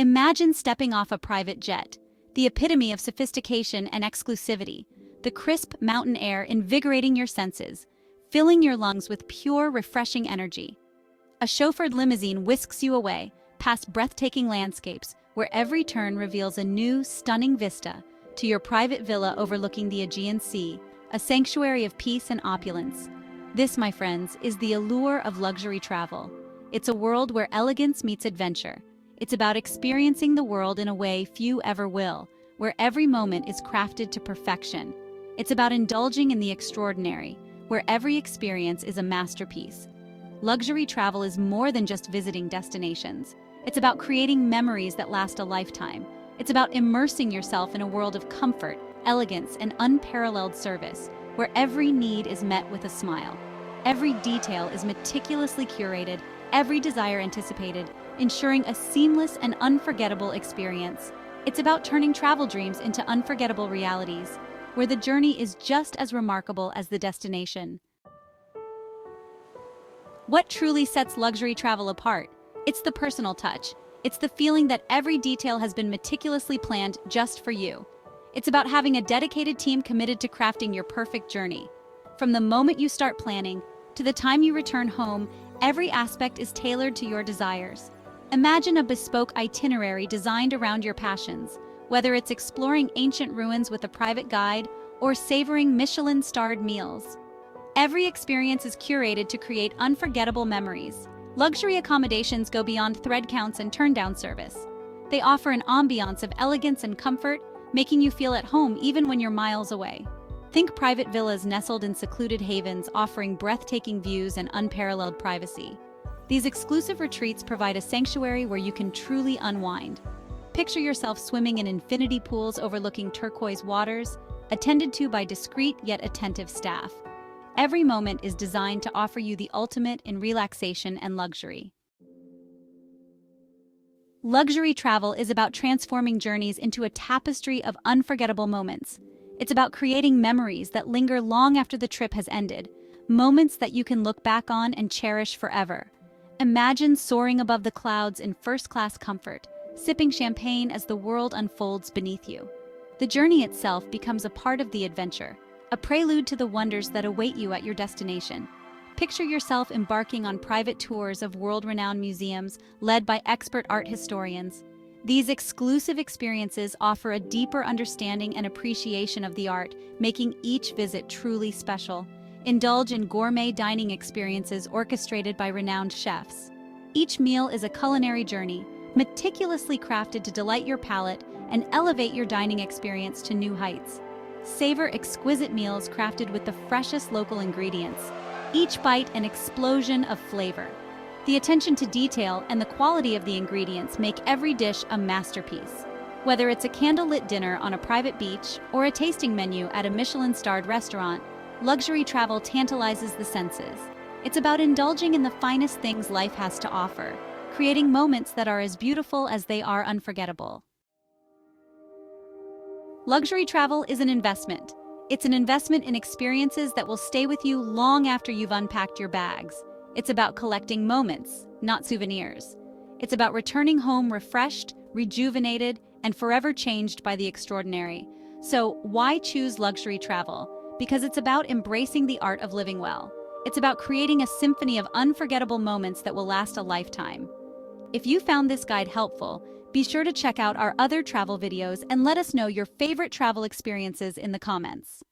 Imagine stepping off a private jet, the epitome of sophistication and exclusivity, the crisp mountain air invigorating your senses, filling your lungs with pure, refreshing energy. A chauffeured limousine whisks you away, past breathtaking landscapes, where every turn reveals a new, stunning vista, to your private villa overlooking the Aegean Sea, a sanctuary of peace and opulence. This, my friends, is the allure of luxury travel. It's a world where elegance meets adventure. It's about experiencing the world in a way few ever will, where every moment is crafted to perfection. It's about indulging in the extraordinary, where every experience is a masterpiece. Luxury travel is more than just visiting destinations. It's about creating memories that last a lifetime. It's about immersing yourself in a world of comfort, elegance, and unparalleled service, where every need is met with a smile. Every detail is meticulously curated, every desire anticipated, ensuring a seamless and unforgettable experience. It's about turning travel dreams into unforgettable realities, where the journey is just as remarkable as the destination. What truly sets luxury travel apart? It's the personal touch. It's the feeling that every detail has been meticulously planned just for you. It's about having a dedicated team committed to crafting your perfect journey. From the moment you start planning to the time you return home, every aspect is tailored to your desires. Imagine a bespoke itinerary designed around your passions, whether it's exploring ancient ruins with a private guide or savoring Michelin-starred meals. Every experience is curated to create unforgettable memories. Luxury accommodations go beyond thread counts and turn-down service. They offer an ambiance of elegance and comfort, making you feel at home even when you're miles away. Think private villas nestled in secluded havens, offering breathtaking views and unparalleled privacy. These exclusive retreats provide a sanctuary where you can truly unwind. Picture yourself swimming in infinity pools overlooking turquoise waters, attended to by discreet yet attentive staff. Every moment is designed to offer you the ultimate in relaxation and luxury. Luxury travel is about transforming journeys into a tapestry of unforgettable moments. It's about creating memories that linger long after the trip has ended, moments that you can look back on and cherish forever. Imagine soaring above the clouds in first-class comfort, sipping champagne as the world unfolds beneath you. The journey itself becomes a part of the adventure, a prelude to the wonders that await you at your destination. Picture yourself embarking on private tours of world-renowned museums led by expert art historians. These exclusive experiences offer a deeper understanding and appreciation of the art, making each visit truly special. Indulge in gourmet dining experiences orchestrated by renowned chefs. Each meal is a culinary journey, meticulously crafted to delight your palate and elevate your dining experience to new heights. Savor exquisite meals crafted with the freshest local ingredients, each bite an explosion of flavor. The attention to detail and the quality of the ingredients make every dish a masterpiece. Whether it's a candlelit dinner on a private beach or a tasting menu at a Michelin-starred restaurant, luxury travel tantalizes the senses. It's about indulging in the finest things life has to offer, creating moments that are as beautiful as they are unforgettable. Luxury travel is an investment. It's an investment in experiences that will stay with you long after you've unpacked your bags. It's about collecting moments, not souvenirs. It's about returning home refreshed, rejuvenated, and forever changed by the extraordinary. So why choose luxury travel? Because it's about embracing the art of living well. It's about creating a symphony of unforgettable moments that will last a lifetime. If you found this guide helpful, be sure to check out our other travel videos and let us know your favorite travel experiences in the comments.